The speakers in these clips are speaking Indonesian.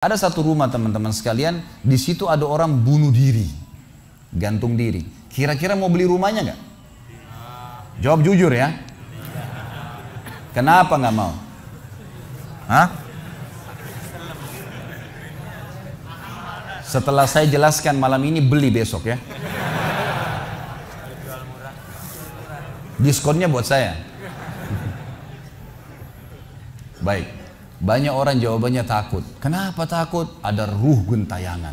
Ada satu rumah teman-teman sekalian, di situ ada orang bunuh diri, gantung diri. Kira-kira mau beli rumahnya nggak? Jawab jujur ya. Kenapa nggak mau? Hah? Setelah saya jelaskan malam ini, beli besok ya. Diskonnya buat saya. Baik. Banyak orang jawabannya takut. Kenapa takut? Ada ruh gentayangan.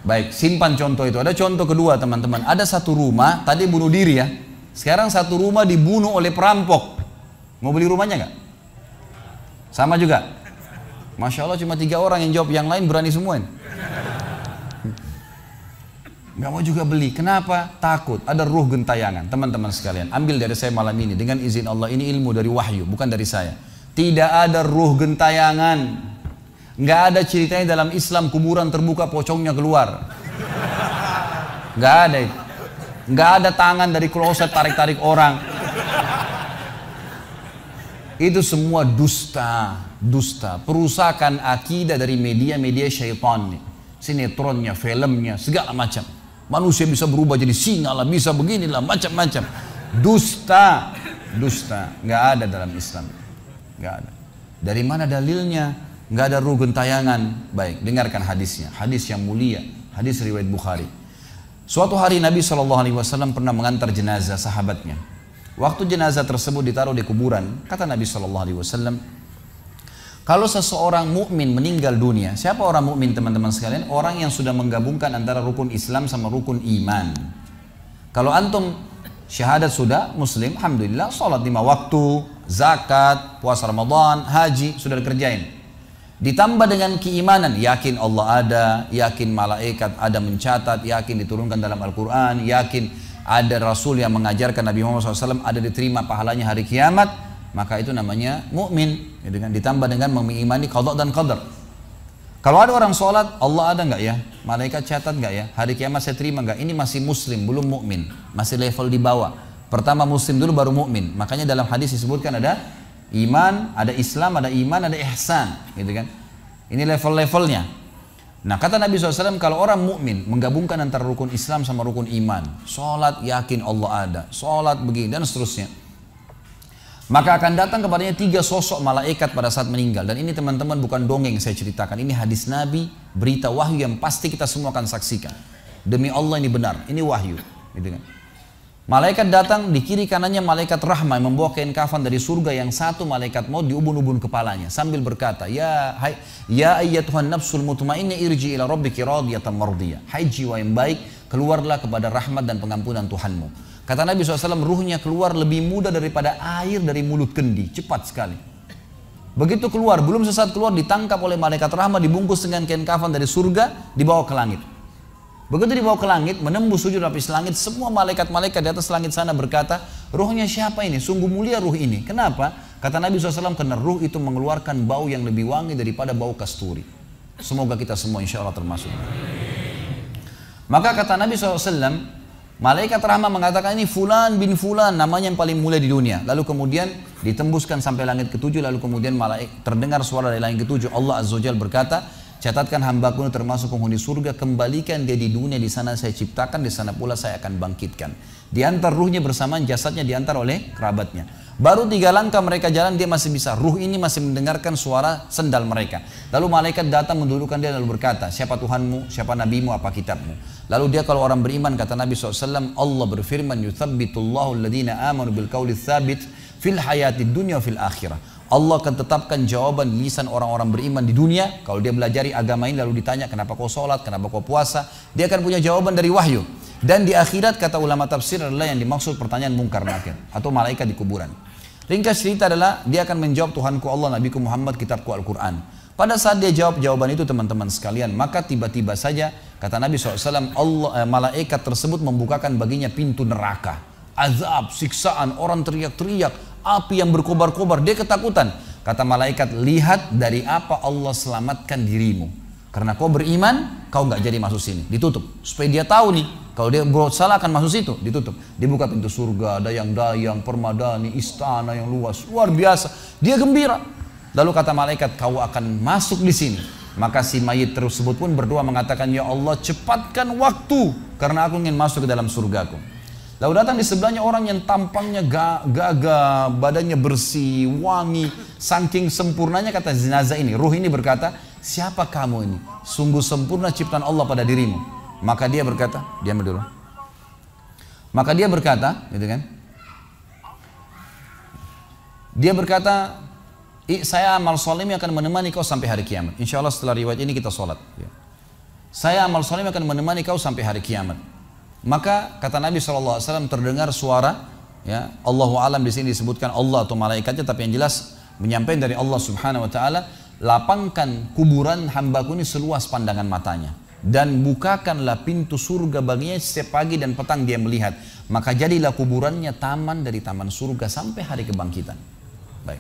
Baik, simpan contoh itu. Ada contoh kedua teman-teman. Ada satu rumah, tadi bunuh diri ya. Sekarang satu rumah dibunuh oleh perampok. Mau beli rumahnya nggak? Sama juga. Masya Allah cuma 3 orang yang jawab, yang lain berani semua ini. Nggak mau juga beli. Kenapa? Takut. Ada ruh gentayangan. Teman-teman sekalian, ambil dari saya malam ini dengan izin Allah. Ini ilmu dari wahyu, bukan dari saya. Tidak ada ruh gentayangan. Nggak ada ceritanya dalam Islam kuburan terbuka pocongnya keluar. Nggak ada itu. Nggak ada tangan dari kloset tarik-tarik orang. Itu semua dusta. Dusta. Perusakan akidah dari media-media syaitan nih. Sinetronnya, filmnya, segala macam. Manusia bisa berubah jadi singa lah, bisa beginilah, macam-macam. Dusta, dusta, nggak ada dalam Islam, nggak ada. Dari mana dalilnya? Nggak ada ruh gentayangan. Baik, dengarkan hadisnya. Hadis yang mulia, hadis riwayat Bukhari. Suatu hari Nabi SAW pernah mengantar jenazah sahabatnya. Waktu jenazah tersebut ditaruh di kuburan, kata Nabi SAW, kalau seseorang mukmin meninggal dunia, siapa orang mukmin teman-teman sekalian? Orang yang sudah menggabungkan antara rukun Islam sama rukun iman. Kalau antum syahadat sudah, muslim, alhamdulillah, sholat 5 waktu, zakat, puasa Ramadan, haji, sudah dikerjain. Ditambah dengan keimanan, yakin Allah ada, yakin malaikat ada mencatat, yakin diturunkan dalam Al-Quran, yakin ada Rasul yang mengajarkan Nabi Muhammad SAW ada diterima pahalanya hari kiamat, maka itu namanya mukmin. Ditambah dengan mengimani qada dan qadar. Kalau ada orang sholat, Allah ada nggak ya? Malaikat catat nggak ya? Hari kiamat saya terima nggak? Ini masih muslim, belum mukmin, masih level di bawah. Pertama muslim dulu baru mukmin. Makanya dalam hadis disebutkan ada iman, ada Islam, ada iman, ada ihsan, gitu kan? Ini level-levelnya. Nah kata Nabi SAW, kalau orang mukmin menggabungkan antara rukun Islam sama rukun iman, sholat yakin Allah ada, sholat begini dan seterusnya, maka akan datang kepadanya 3 sosok malaikat pada saat meninggal. Dan ini teman-teman bukan dongeng saya ceritakan, ini hadis Nabi, berita wahyu yang pasti kita semua akan saksikan. Demi Allah ini benar, ini wahyu, gitu kan? Malaikat datang, di kiri kanannya malaikat rahmah yang membawa kain kafan dari surga, yang satu malaikat maut diubun-ubun kepalanya sambil berkata, ya ayyatuhan nafsul mutmainnah irji ila rabbiki radiyatan mardiyah. Hai jiwa yang baik, keluarlah kepada rahmat dan pengampunan Tuhanmu. Kata Nabi SAW, ruhnya keluar lebih mudah daripada air dari mulut kendi, cepat sekali. Begitu keluar, belum sesaat keluar ditangkap oleh malaikat rahmat, dibungkus dengan kain kafan dari surga, dibawa ke langit. Begitu dibawa ke langit, menembus 7 lapis langit, semua malaikat-malaikat di atas langit sana berkata, ruhnya siapa ini? Sungguh mulia ruh ini. Kenapa? Kata Nabi SAW, karena ruh itu mengeluarkan bau yang lebih wangi daripada bau kasturi. Semoga kita semua insya Allah termasuk. Maka kata Nabi SAW, malaikat rahmah mengatakan ini fulan bin fulan, namanya yang paling mulia di dunia. Lalu kemudian ditembuskan sampai langit ke-7, lalu kemudian terdengar suara dari langit ke-7. Allah Azza wa Jalla berkata, catatkan hambaku termasuk penghuni surga, kembalikan dia di dunia, di sana saya ciptakan, di sana pula saya akan bangkitkan. Diantar ruhnya bersamaan jasadnya diantar oleh kerabatnya. Baru 3 langkah mereka jalan, dia masih bisa, ruh ini masih mendengarkan suara sendal mereka. Lalu malaikat datang mendudukkan dia lalu berkata, siapa Tuhanmu, siapa nabimu, apa kitabmu? Lalu dia kalau orang beriman, kata Nabi SAW, Allah berfirman, yuthabbitullahu alladhina amanu bil qawli tsabit fil hayatid dunya fil akhirah. Allah akan tetapkan jawaban lisan orang-orang beriman di dunia. Kalau dia belajari agama ini lalu ditanya kenapa kau sholat, kenapa kau puasa, dia akan punya jawaban dari wahyu. Dan di akhirat kata ulama tafsir adalah yang dimaksud pertanyaan mungkar nakir atau malaikat di kuburan. Ringkas cerita adalah dia akan menjawab, Tuhanku Allah, Nabiku Muhammad, kitabku Al-Quran. Pada saat dia jawab jawaban itu teman-teman sekalian, maka tiba-tiba saja kata Nabi SAW, malaikat tersebut membukakan baginya pintu neraka. Azab, siksaan, orang teriak-teriak, api yang berkobar-kobar, dia ketakutan. Kata malaikat, lihat dari apa Allah selamatkan dirimu. Karena kau beriman, kau nggak jadi masuk sini. Ditutup, supaya dia tahu nih, kalau dia berbuat salah akan masuk situ. Ditutup, dibuka pintu surga, dayang-dayang, permadani, istana yang luas, luar biasa. Dia gembira. Lalu kata malaikat, kau akan masuk di sini. Maka si mayit tersebut pun berdoa mengatakan, ya Allah cepatkan waktu karena aku ingin masuk ke dalam surgaku. Lalu datang di sebelahnya orang yang tampangnya gagah, badannya bersih, wangi, saking sempurnanya kata jenazah ini. Ruh ini berkata, siapa kamu ini? Sungguh sempurna ciptaan Allah pada dirimu. Maka dia berkata, diam dulu. Maka dia berkata, gitu kan? Dia berkata, saya amal soleh akan menemani kau sampai hari kiamat. Insya Allah setelah riwayat ini kita sholat. Saya amal soleh akan menemani kau sampai hari kiamat. Maka kata Nabi SAW terdengar suara, ya Allahu alam di sini disebutkan Allah atau malaikatnya, tapi yang jelas menyampaikan dari Allah Subhanahu Wa Taala, lapangkan kuburan hambaku ini seluas pandangan matanya dan bukakanlah pintu surga baginya setiap pagi dan petang dia melihat. Maka jadilah kuburannya taman dari taman surga sampai hari kebangkitan. Baik.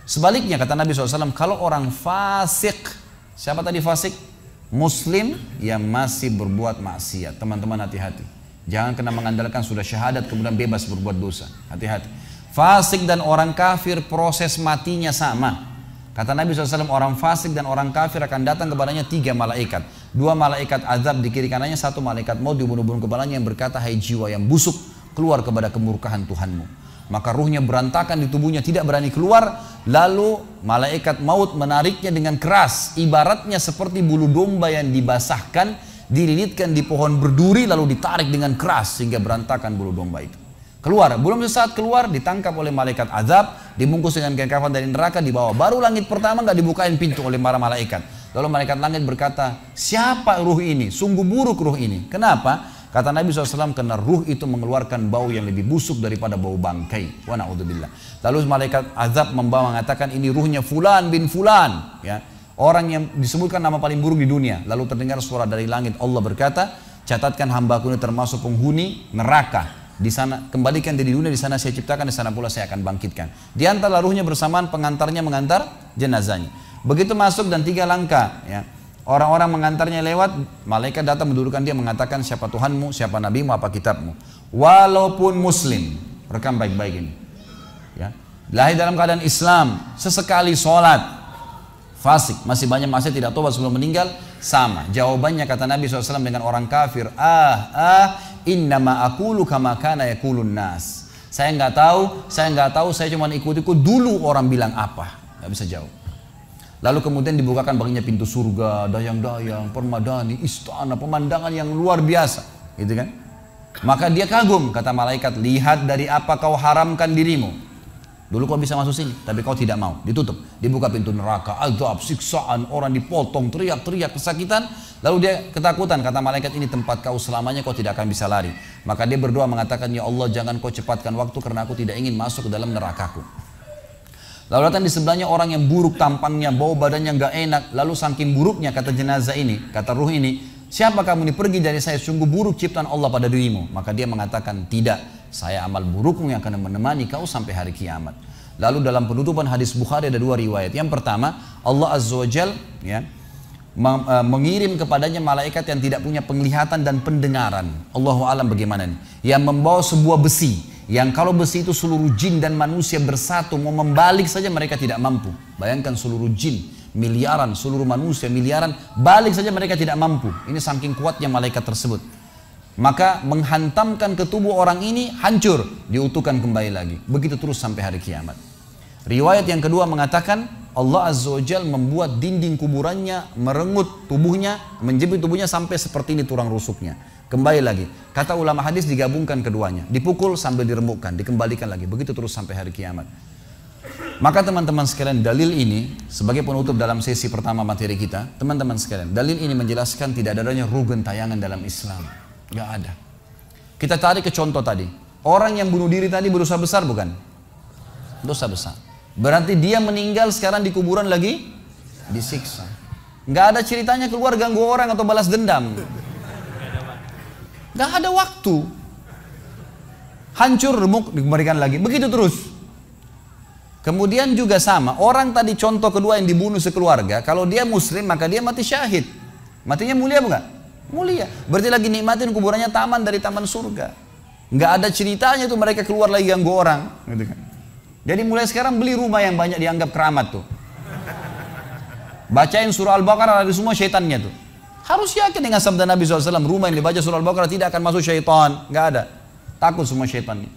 Sebaliknya kata Nabi SAW, kalau orang fasik, siapa tadi fasik? Muslim yang masih berbuat maksiat. Teman-teman hati-hati. Jangan kena mengandalkan sudah syahadat kemudian bebas berbuat dosa. Hati-hati. Fasik dan orang kafir proses matinya sama. Kata Nabi SAW, orang fasik dan orang kafir akan datang kepadanya 3 malaikat. 2 malaikat azab di kiri kanannya, 1 malaikat maut dibunuh-bunuh kepalanya yang berkata, hai jiwa yang busuk, keluar kepada kemurkaan Tuhanmu. Maka ruhnya berantakan di tubuhnya, tidak berani keluar. Lalu malaikat maut menariknya dengan keras, ibaratnya seperti bulu domba yang dibasahkan, dililitkan di pohon berduri lalu ditarik dengan keras sehingga berantakan bulu domba itu. Keluar, belum sesaat keluar ditangkap oleh malaikat azab, dibungkus dengan kain kafan dari neraka, dibawa. Baru langit pertama nggak dibukain pintu oleh para malaikat. Lalu malaikat langit berkata, siapa ruh ini? Sungguh buruk ruh ini. Kenapa? Kata Nabi SAW, karena ruh itu mengeluarkan bau yang lebih busuk daripada bau bangkai. Wa na'udzubillah. Lalu malaikat azab membawa mengatakan, ini ruhnya fulan bin fulan. Ya. Orang yang disebutkan nama paling buruk di dunia. Lalu terdengar suara dari langit. Allah berkata, catatkan hambaku ini termasuk penghuni neraka. Di sana kembalikan dia di dunia, di sana saya ciptakan, di sana pula saya akan bangkitkan. Di antara ruhnya bersamaan pengantarnya mengantar jenazahnya. Begitu masuk dan 3 langkah. Ya. Orang-orang mengantarnya lewat, malaikat datang mendudukkan dia mengatakan siapa Tuhanmu, siapa nabimu, apa kitabmu. Walaupun muslim, rekam baik-baik ini. Ya. Lahir dalam keadaan Islam, sesekali sholat, fasik, masih banyak maksiat tidak tobat sebelum meninggal, sama. Jawabannya kata Nabi SAW dengan orang kafir, innama aqulu kama kana yaqulun nas. Saya nggak tahu, saya cuma ikut-ikut dulu orang bilang apa, nggak bisa jawab. Lalu kemudian dibukakan baginya pintu surga, dayang-dayang, permadani, istana, pemandangan yang luar biasa, gitu kan? Maka dia kagum, kata malaikat, lihat dari apa kau haramkan dirimu. Dulu kau bisa masuk sini, tapi kau tidak mau, ditutup. Dibuka pintu neraka, azab, siksaan, orang dipotong, teriak-teriak, kesakitan. Lalu dia ketakutan, kata malaikat, ini tempat kau selamanya, kau tidak akan bisa lari. Maka dia berdoa mengatakan, ya Allah jangan kau cepatkan waktu karena aku tidak ingin masuk ke dalam nerakaku. Lalu datang di sebelahnya orang yang buruk tampangnya, bau badannya nggak enak. Lalu saking buruknya kata jenazah ini, kata ruh ini, siapa kamu ini? Pergi dari saya, sungguh buruk ciptaan Allah pada dirimu. Maka dia mengatakan, tidak, saya amal burukmu yang akan menemani kau sampai hari kiamat. Lalu dalam penutupan hadis Bukhari ada 2 riwayat. Yang pertama, Allah Azza wa Jal ya, mengirim kepadanya malaikat yang tidak punya penglihatan dan pendengaran. Allahu alam bagaimana nih? Yang membawa sebuah besi. Yang kalau besi itu seluruh jin dan manusia bersatu mau membalik saja mereka tidak mampu. Bayangkan seluruh jin miliaran, seluruh manusia miliaran, balik saja mereka tidak mampu. Ini saking kuatnya malaikat tersebut. Maka menghantamkan ke tubuh orang ini hancur, diutuhkan kembali lagi. Begitu terus sampai hari kiamat. Riwayat yang kedua mengatakan Allah Azza wa Jal membuat dinding kuburannya merengut tubuhnya, menjepit tubuhnya sampai seperti ini tulang rusuknya. Kembali lagi, kata ulama hadis digabungkan keduanya, dipukul sambil diremukkan, dikembalikan lagi, begitu terus sampai hari kiamat. Maka teman-teman sekalian, dalil ini sebagai penutup dalam sesi pertama materi kita, teman-teman sekalian, dalil ini menjelaskan tidak adanya ruh gentayangan dalam Islam, nggak ada. Kita tarik ke contoh tadi, orang yang bunuh diri tadi berdosa besar bukan? Dosa besar. Berarti dia meninggal sekarang di kuburan lagi disiksa. Nggak ada ceritanya keluar ganggu orang atau balas dendam. Gak ada waktu. Hancur, remuk, dikembalikan lagi. Begitu terus. Kemudian juga sama. Orang tadi contoh kedua yang dibunuh sekeluarga. Kalau dia muslim maka dia mati syahid. Matinya mulia bukan? Mulia. Berarti lagi nikmatin kuburannya taman dari taman surga. Gak ada ceritanya tuh mereka keluar lagi ganggu orang. Gitu kan. Jadi mulai sekarang beli rumah yang banyak dianggap keramat tuh. Bacain surah Al-Baqarah, ada semua syaitannya tuh. Harus yakin dengan sabda Nabi SAW, rumah yang dibaca surah Al-Baqarah tidak akan masuk syaitan. Nggak ada. Takut semua syaitannya.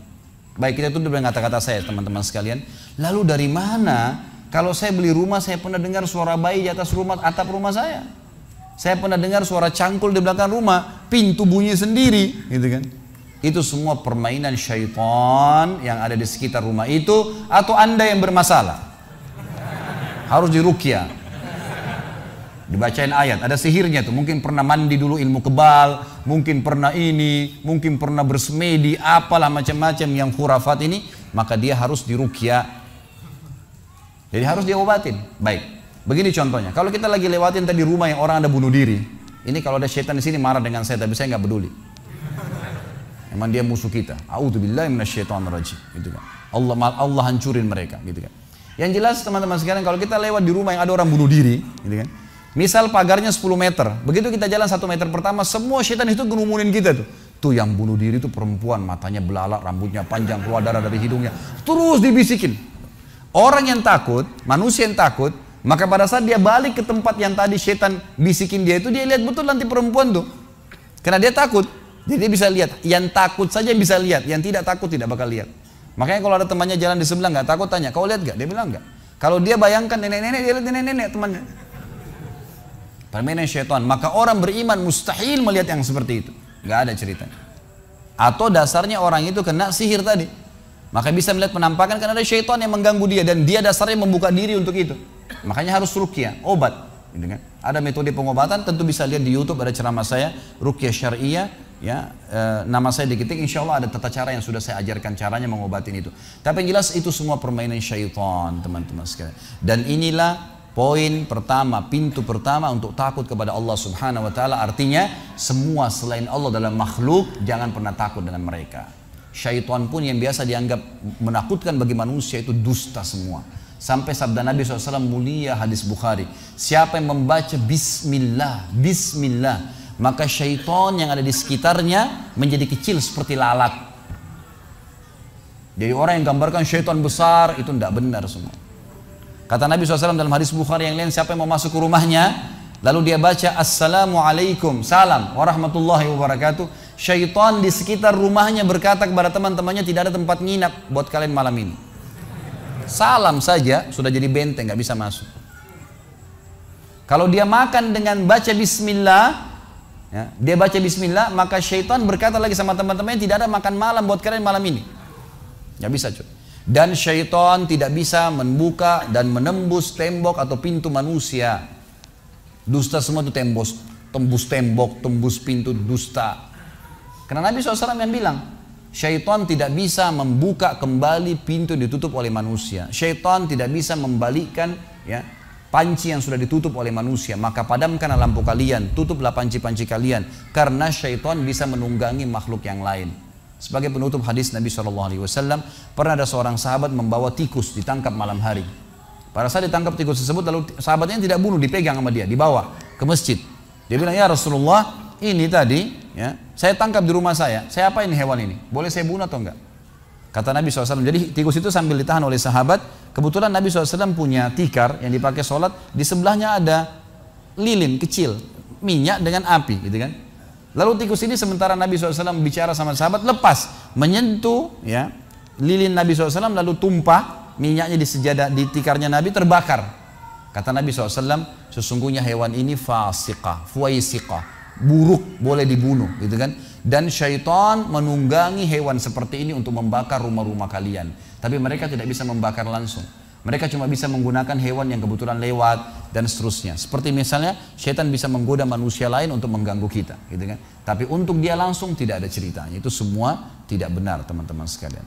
Baik, kita tutup dengan kata-kata saya teman-teman sekalian. Lalu dari mana kalau saya beli rumah saya pernah dengar suara bayi di atas rumah, atap rumah saya. Saya pernah dengar suara cangkul di belakang rumah, pintu bunyi sendiri, gitu kan. Itu semua permainan syaitan yang ada di sekitar rumah itu, atau Anda yang bermasalah. Harus diruqyah. Dibacain ayat, ada sihirnya tuh. Mungkin pernah mandi dulu ilmu kebal, mungkin pernah ini, mungkin pernah bersemedi, apalah macam-macam yang khurafat ini, maka dia harus diruqyah. Jadi harus diobatin. Baik, begini contohnya. Kalau kita lagi lewatin tadi rumah yang orang ada bunuh diri, ini kalau ada syaitan di sini marah dengan saya, tapi saya nggak peduli. Emang dia musuh kita. A'udzubillahi minasyaitonirrajim. Gitu kan. Allah hancurin mereka. Gitu kan. Yang jelas teman-teman sekalian, kalau kita lewat di rumah yang ada orang bunuh diri, gitu kan. Misal pagarnya 10 meter, begitu kita jalan 1 meter pertama, semua syaitan itu ngerumunin kita tuh. Tuh yang bunuh diri itu perempuan, matanya belalak, rambutnya panjang, keluar darah dari hidungnya. Terus dibisikin. Orang yang takut, manusia yang takut, maka pada saat dia balik ke tempat yang tadi syaitan bisikin dia itu, dia lihat betul nanti perempuan tuh. Karena dia takut, jadi dia bisa lihat. Yang takut saja yang bisa lihat, yang tidak takut tidak bakal lihat. Makanya kalau ada temannya jalan di sebelah nggak takut, tanya, kau lihat nggak? Dia bilang nggak. Kalau dia bayangkan nenek-nenek, dia lihat nenek-nenek temannya. Permainan syaitan. Maka orang beriman mustahil melihat yang seperti itu. Nggak ada ceritanya. Atau dasarnya orang itu kena sihir tadi. Maka bisa melihat penampakan karena ada syaitan yang mengganggu dia, dan dia dasarnya membuka diri untuk itu. Makanya harus ruqyah, obat. Gitu kan? Ada metode pengobatan, tentu bisa lihat di YouTube, ada ceramah saya, ruqyah syariah. Ya, nama saya diketik, insya Allah ada tata cara yang sudah saya ajarkan caranya mengobatin itu. Tapi yang jelas itu semua permainan syaitan, teman-teman sekalian. Dan inilah poin pertama, pintu pertama untuk takut kepada Allah Subhanahu wa taala. Artinya semua selain Allah dalam makhluk jangan pernah takut dengan mereka. Syaitan pun yang biasa dianggap menakutkan bagi manusia itu dusta semua. Sampai sabda Nabi SAW mulia, hadis Bukhari, siapa yang membaca Bismillah, Bismillah, maka syaitan yang ada di sekitarnya menjadi kecil seperti lalat. Jadi orang yang gambarkan syaitan besar itu tidak benar semua. Kata Nabi SAW dalam hadis Bukhari yang lain, siapa yang mau masuk ke rumahnya lalu dia baca Assalamualaikum, salam warahmatullahi wabarakatuh, syaitan di sekitar rumahnya berkata kepada teman-temannya, tidak ada tempat nginap buat kalian malam ini. Salam saja sudah jadi benteng, nggak bisa masuk. Kalau dia makan dengan baca Bismillah, ya, dia baca Bismillah, maka syaitan berkata lagi sama teman-temannya, tidak ada makan malam buat kalian malam ini. Nggak bisa cuy. Dan syaitan tidak bisa membuka dan menembus tembok atau pintu manusia. Dusta semua itu tembus tembok, tembus pintu, dusta. Karena Nabi SAW yang bilang, syaitan tidak bisa membuka kembali pintu yang ditutup oleh manusia. Syaitan tidak bisa membalikkan ya, panci yang sudah ditutup oleh manusia. Maka padamkanlah lampu kalian, tutuplah panci-panci kalian. Karena syaitan bisa menunggangi makhluk yang lain. Sebagai penutup hadis Nabi SAW, pernah ada seorang sahabat membawa tikus ditangkap malam hari. Pada saat ditangkap tikus tersebut, lalu sahabatnya tidak bunuh, dipegang sama dia, dibawa ke masjid. Dia bilang, ya Rasulullah, ini tadi ya, saya tangkap di rumah saya apain hewan ini? Boleh saya bunuh atau enggak? Kata Nabi SAW, jadi tikus itu sambil ditahan oleh sahabat, kebetulan Nabi SAW punya tikar yang dipakai sholat, di sebelahnya ada lilin kecil, minyak dengan api gitu kan. Lalu tikus ini sementara Nabi SAW bicara sama sahabat, lepas, menyentuh ya, lilin Nabi SAW, lalu tumpah minyaknya di sejadah, di tikarnya Nabi, terbakar. Kata Nabi SAW, sesungguhnya hewan ini fasiqah, fuaisiqah, buruk, boleh dibunuh gitu kan. Dan syaitan menunggangi hewan seperti ini untuk membakar rumah-rumah kalian. Tapi mereka tidak bisa membakar langsung. Mereka cuma bisa menggunakan hewan yang kebetulan lewat dan seterusnya. Seperti misalnya syaitan bisa menggoda manusia lain untuk mengganggu kita gitu kan. Tapi untuk dia langsung tidak ada ceritanya. Itu semua tidak benar teman-teman sekalian.